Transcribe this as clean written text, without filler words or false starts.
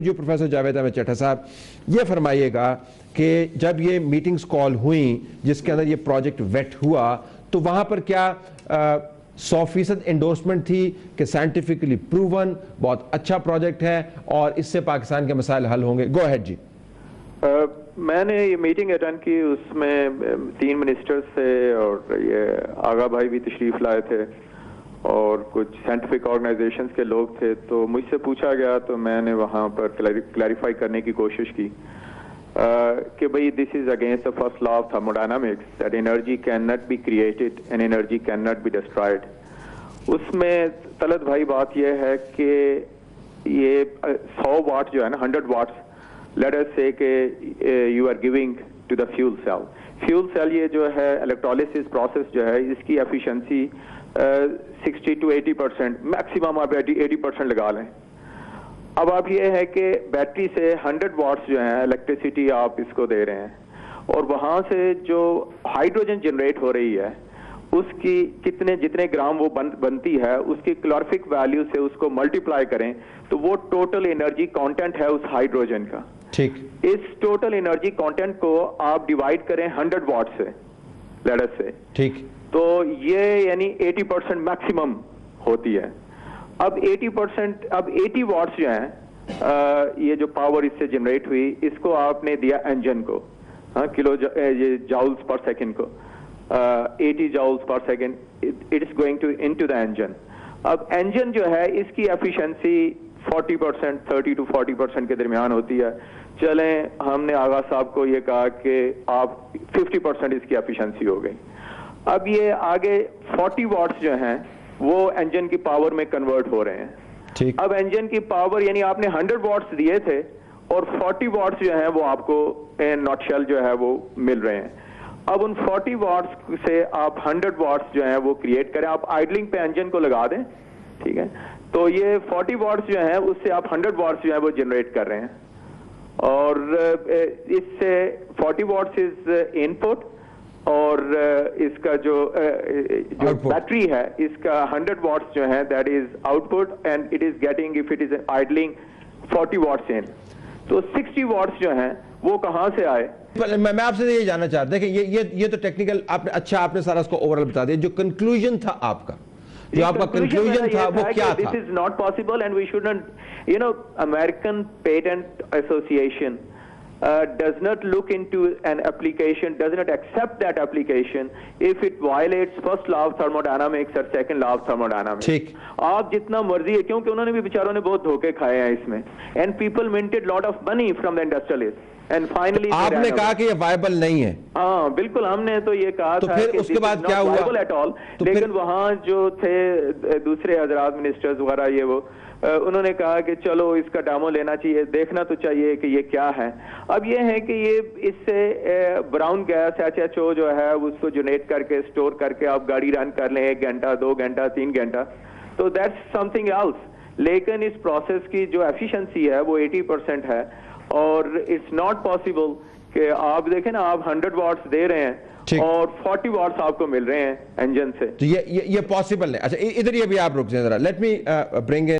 जो प्रोफेसर जावेद अहमद चट्टा साहब, ये फरमाइएगा कि जब ये मीटिंग्स कॉल हुई जिसके अंदर ये प्रोजेक्ट वेट हुआ तो वहां पर क्या 100% एंडोर्समेंट थी कि साइंटिफिकली प्रूवन बहुत अच्छा प्रोजेक्ट है और इससे पाकिस्तान के मसाइल हल होंगे? गो अहेड जी। मैंने ये मीटिंग अटेंड की, उसमें 3 मिनिस्टर्स थे और ये आगा भाई भी तशरीफ लाए थे और कुछ साइंटिफिक ऑर्गेनाइजेशंस के लोग थे। तो मुझसे पूछा गया तो मैंने वहाँ पर क्लैरिफाई करने की कोशिश की कि भाई this is against the first law of thermodynamics that energy can not be created and energy can not be destroyed. उसमें तलत भाई बात यह है कि ये 100 वाट जो है ना, 100 वाट्स, लेट अस से कि you are giving to the fuel cell. Fuel cell ये जो है इलेक्ट्रोलिसिस प्रोसेस जो है, इसकी एफिशिएंसी 60 to 80%, मैक्सिमम आप 80% लगा लें। अब आप ये है कि बैटरी से 100 वाट्स जो है इलेक्ट्रिसिटी आप इसको दे रहे हैं और वहां से जो हाइड्रोजन जनरेट हो रही है उसकी जितने ग्राम वो बनती है, उसकी कैलोरीफिक वैल्यू से उसको मल्टीप्लाई करें तो वो टोटल एनर्जी कंटेंट है उस हाइड्रोजन का। ठीक, इस टोटल एनर्जी कंटेंट को आप डिवाइड करें 100 वाट से, लेट अस से, ठीक, तो ये यानी 80% मैक्सिमम होती है। अब 80%, अब 80 वाट्स जो हैं, ये जो पावर इससे जनरेट हुई, इसको आपने दिया इंजन को, किलो जाउल्स पर सेकंड को, 80 जाउल्स पर second, it is going to into the engine. अब इंजन जो है इसकी एफिशिएंसी 40%, 30 to 40% के दरमियान होती है। चलें, हमने आगा साहब को ये कहा कि आप 50% इसकी एफिशिएंसी हो गई। अब ये आगे 40 वाट्स जो हैं वो इंजन की पावर में कन्वर्ट हो रहे हैं। ठीक, अब इंजन की पावर यानी आपने 100 वाट्स दिए थे और 40 वाट्स जो हैं वो आपको नॉट शेल जो है वो मिल रहे हैं। अब उन 40 वाट्स से आप 100 वाट्स जो हैं वो क्रिएट करें, आप आइडलिंग पे इंजन को लगा दें, ठीक है, तो ये 40 वाट्स जो हैं उससे आप 100 वाट्स जो हैं वो जनरेट कर रहे हैं और इससे 40 वाट्स इज इनपुट और इसका जो बैटरी है इसका 100 वाट्स जो है that is output and it is getting, if it is idling 40 watts इन, तो 60 वाट्स जो हैं वो कहां से आए? मैं आपसे ये जानना चाहता हूं कि ये तो टेक्निकल आपने सारा उसको ओवरऑल बता दिया। जो कंक्लूजन था आपका, जो आपका कंक्लूजन था वो क्या था? This is not possible and we should not, you know, American patent association does not look into an application, does not accept that application if it violates first law of thermodynamics or second law of thermodynamics. ठीक, आप जितना मर्जी है, क्योंकि उन्होंने भी बेचारों ने बहुत धोखे खाए हैं इसमें, and people minted lot of money from the industrialists and finally आपने कहा कि ये वायबल नहीं है। हाँ बिल्कुल, हमने तो ये कहा तो था फिर उसके बाद क्या हुआ at all, तो लेकिन वहाँ जो थे दूसरे हजरात मिनिस्टर्स वगैरह ये वो उन्होंने कहा कि चलो इसका डामो लेना चाहिए, देखना तो चाहिए कि ये क्या है। अब ये है कि ये इससे ब्राउन गैस HHO जो है उसको जनरेट करके स्टोर करके आप गाड़ी रन कर लें 1 घंटा 2 घंटा 3 घंटा, तो दैट्स समथिंग एल्स। लेकिन इस प्रोसेस की जो एफिशिएंसी है वो 80% है और इट्स नॉट पॉसिबल कि आप देखें ना, आप 100 वाट्स दे रहे हैं और 40 वाट्स आपको मिल रहे हैं इंजन से। तो ये पॉसिबल है। अच्छा, इधर ये भी आप रुक जाए जरा, लेट मी ब्रिंग